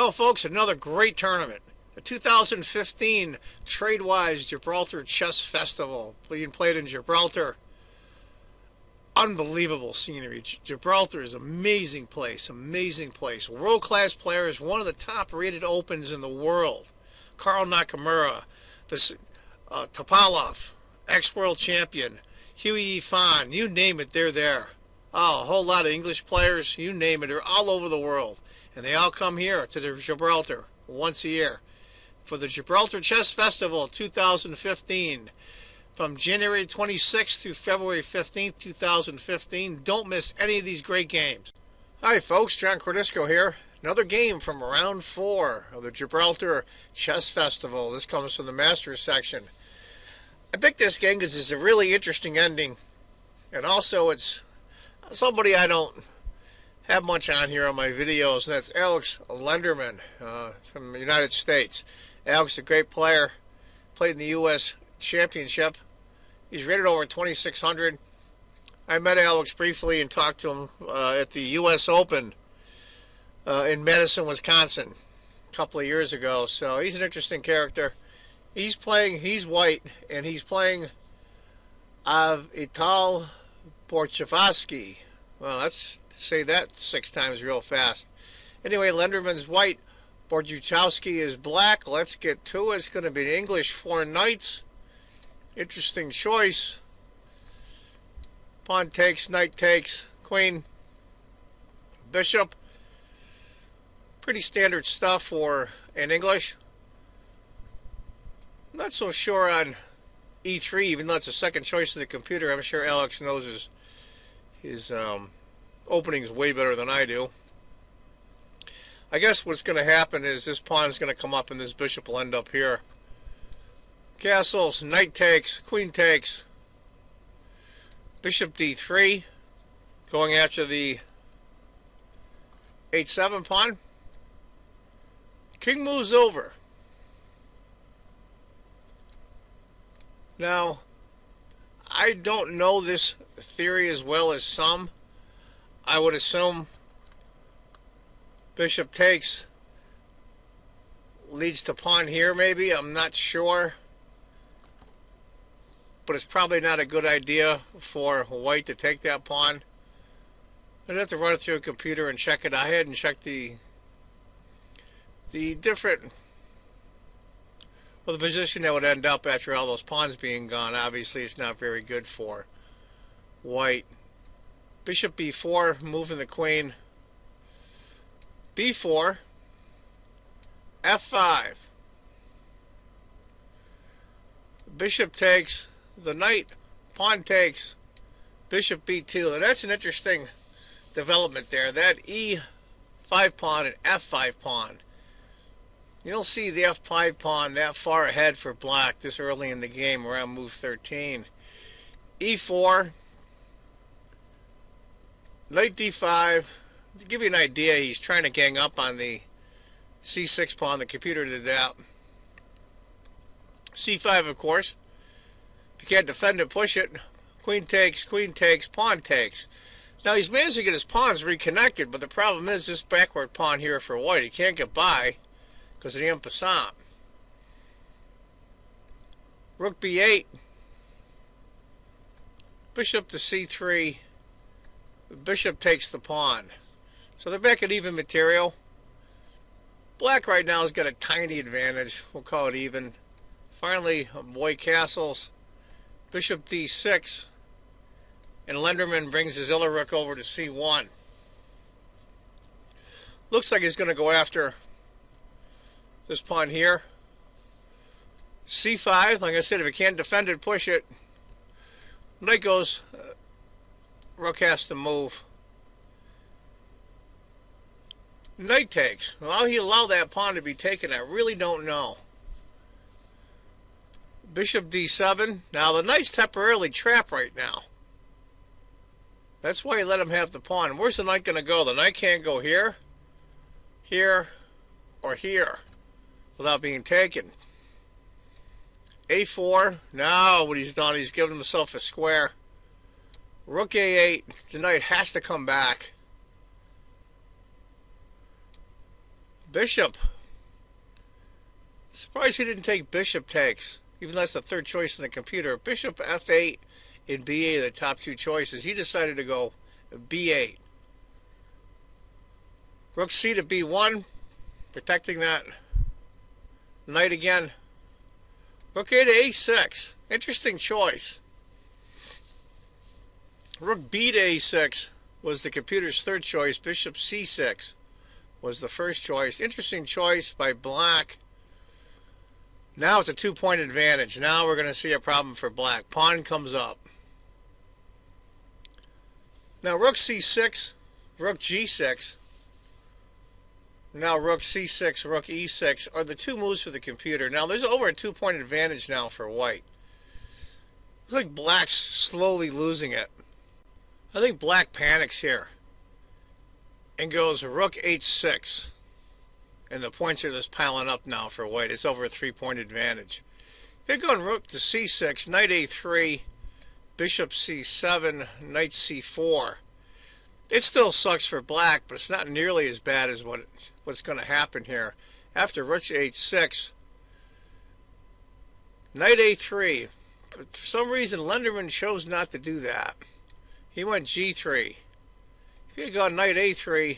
Well, folks, another great tournament. The 2015 Trade-Wise Gibraltar Chess Festival being played in Gibraltar. Unbelievable scenery. Gibraltar is an amazing place, amazing place. World-class players, one of the top-rated opens in the world. Karl Nakamura, Topalov, ex-world champion, Huey Fan, you name it, they're there. Oh, a whole lot of English players, you name it, they're all over the world. And they all come here to Gibraltar once a year for the Gibraltar Chess Festival 2015 from January 26th to February 15th, 2015. Don't miss any of these great games. Hi folks, John Cordisco here. Another game from round 4 of the Gibraltar Chess Festival. This comes from the Masters section. I picked this game because it's a really interesting ending, and also it's somebody I don't have much on here on my videos, and that's Alex Lenderman from the United States. Alex is a great player, played in the U.S. Championship. He's rated over 2,600. I met Alex briefly and talked to him at the U.S. Open in Madison, Wisconsin a couple of years ago. So he's an interesting character. He's white, and he's playing Ital Boruchovsky. Well, let's say that 6 times real fast. Anyway, Lenderman's white, Boruchovsky is black. Let's get to it. It's going to be English 4 knights. Interesting choice. Pawn takes, knight takes, queen, bishop. Pretty standard stuff for in English. I'm not so sure on e3, even though it's a second choice of the computer. I'm sure Alex knows his openings way better than I do. I guess what's going to happen is this pawn is going to come up and this bishop will end up here. Castles, knight takes, queen takes, bishop d3, going after the h7 pawn. King moves over. Now, I don't know this theory as well as some. I would assume bishop takes leads to pawn here maybe. I'm not sure. But it's probably not a good idea for white to take that pawn. I'd have to run it through a computer and check it. I hadn't checked the different, well, the position that would end up after all those pawns being gone. Obviously it's not very good for white. Bishop b4, moving the queen. b4, f5. Bishop takes, the knight, pawn takes, bishop b2. And that's an interesting development there. That e5 pawn and f5 pawn. You don't see the f5 pawn that far ahead for black this early in the game, around move 13. e4, knight d5. To give you an idea, he's trying to gang up on the c6 pawn. The computer did that. c5, of course. If you can't defend it, push it. Queen takes, pawn takes. Now he's managed to get his pawns reconnected, but the problem is this backward pawn here for white. He can't get by because of the en passant. Rook b8. Bishop to c3. Bishop takes the pawn. So they're back at even material. Black right now has got a tiny advantage. We'll call it even. Finally, boy castles. Bishop d6. And Lenderman brings his other rook over to c1. Looks like he's going to go after this pawn here. c5. Like I said, if he can't defend it, push it. Knight goes. Rook has to move. Knight takes. Well, he allowed that pawn to be taken. I really don't know. Bishop d7. Now the knight's temporarily trapped right now. That's why he let him have the pawn. Where's the knight going to go? The knight can't go here, here, or here without being taken. a4. Now what he's done, he's given himself a square. Rook a8. The knight has to come back. Bishop. Surprised he didn't take bishop takes, even though that's the third choice in the computer. Bishop f8 and b8 are the top two choices. He decided to go b8. Rook c to b1, protecting that knight again. Rook a to a6. Interesting choice. Rook b to a6 was the computer's third choice. Bishop c6 was the first choice. Interesting choice by black. Now it's a 2-point advantage. Now we're going to see a problem for black. Pawn comes up. Now rook c6, rook g6. Now rook c6, rook e6 are the two moves for the computer. Now there's over a 2-point advantage now for white. Looks like black's slowly losing it. I think black panics here and goes rook h6. And the points are just piling up now for white. It's over a 3-point advantage. They're going rook to c6, knight a3, bishop c7, knight c4. It still sucks for black, but it's not nearly as bad as what's going to happen here. After rook h6, knight a3. But for some reason, Lenderman chose not to do that. He went g3. If he had gone knight a3,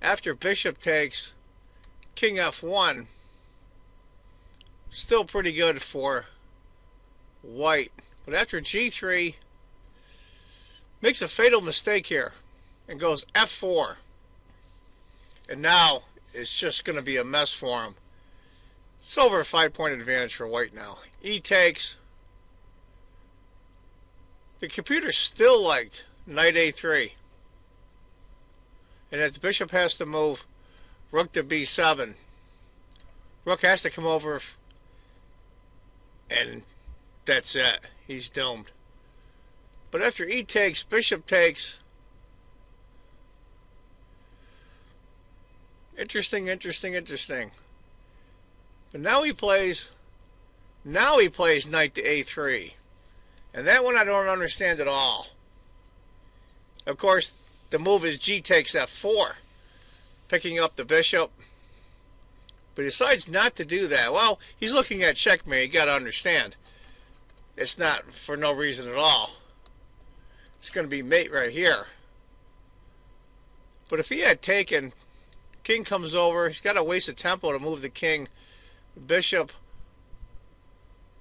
after bishop takes, king f1, still pretty good for white. But after g3, makes a fatal mistake here and goes f4. And now it's just going to be a mess for him. It's over a 5-point advantage for white now. E takes. The computer still liked knight a3. And if the bishop has to move, rook to b7. Rook has to come over, and that's it. He's doomed. But after e takes, bishop takes. Interesting. But now he plays knight to a3. And that one I don't understand at all. Of course, the move is g takes f4. Picking up the bishop. But he decides not to do that. Well, he's looking at checkmate. You got to understand. It's not for no reason at all. It's going to be mate right here. But if he had taken, king comes over. He's got to waste a tempo to move the king. Bishop.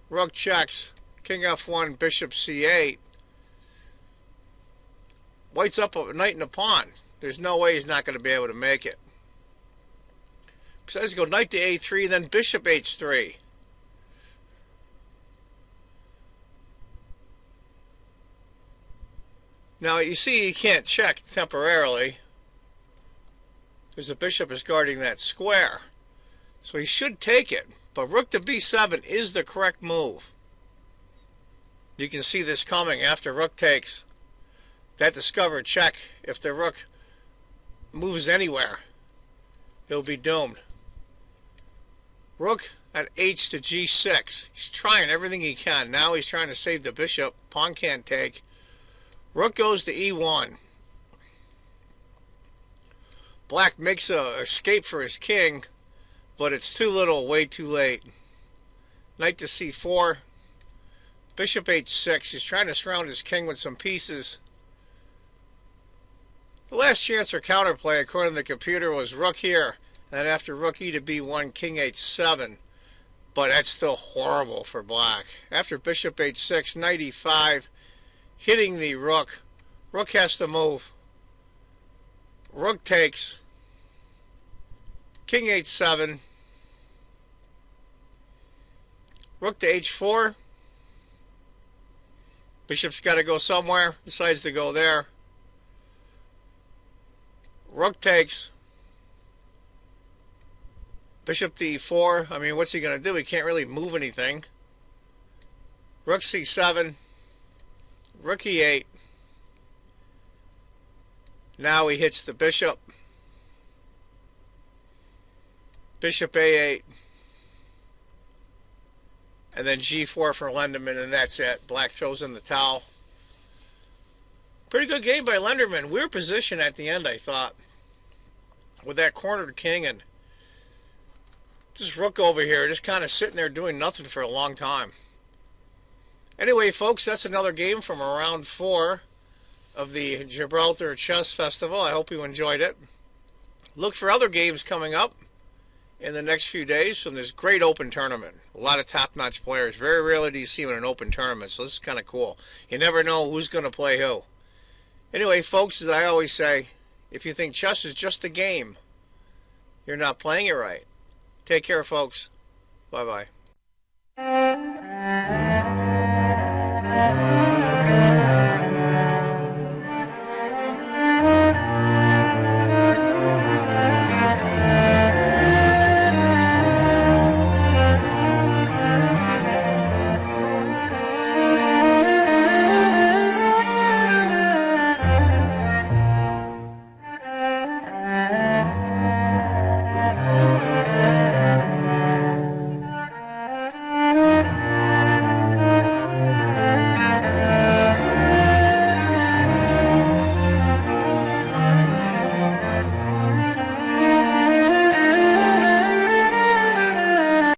Rook checks. King f1, bishop c8. White's up a knight and a pawn. There's no way he's not going to be able to make it. Besides, go knight to a3, then bishop h3. Now you see he can't check temporarily because the bishop is guarding that square. So he should take it. But rook to b7 is the correct move. You can see this coming after rook takes. That discovered check. If the rook moves anywhere, he'll be doomed. Rook at h to g6. He's trying everything he can. Now he's trying to save the bishop. Pawn can't take. Rook goes to e1. Black makes a escape for his king, but it's too little, way too late. Knight to c4. Bishop h6. He's trying to surround his king with some pieces. The last chance for counterplay, according to the computer, was rook here. And then after rook e to b1, king h7. But that's still horrible for black. After bishop h6, knight e5, hitting the rook. Rook has to move. Rook takes. King h7. Rook to h4. Bishop's got to go somewhere. Decides to go there. Rook takes. Bishop to e4. I mean, what's he going to do? He can't really move anything. Rook c7. Rook e8. Now he hits the bishop. Bishop a8. And then g4 for Lenderman, and that's it. Black throws in the towel. Pretty good game by Lenderman. Weird position at the end, I thought, with that cornered king, and This rook over here just kind of sitting there doing nothing for a long time. Anyway, folks, that's another game from round 4 of the Gibraltar Chess Festival. I hope you enjoyed it. Look for other games coming up in the next few days from this great open tournament. A lot of top-notch players. Very rarely do you see them in an open tournament, so this is kind of cool. You never know who's going to play who. Anyway, folks, as I always say, if you think chess is just a game, you're not playing it right. Take care, folks. Bye-bye.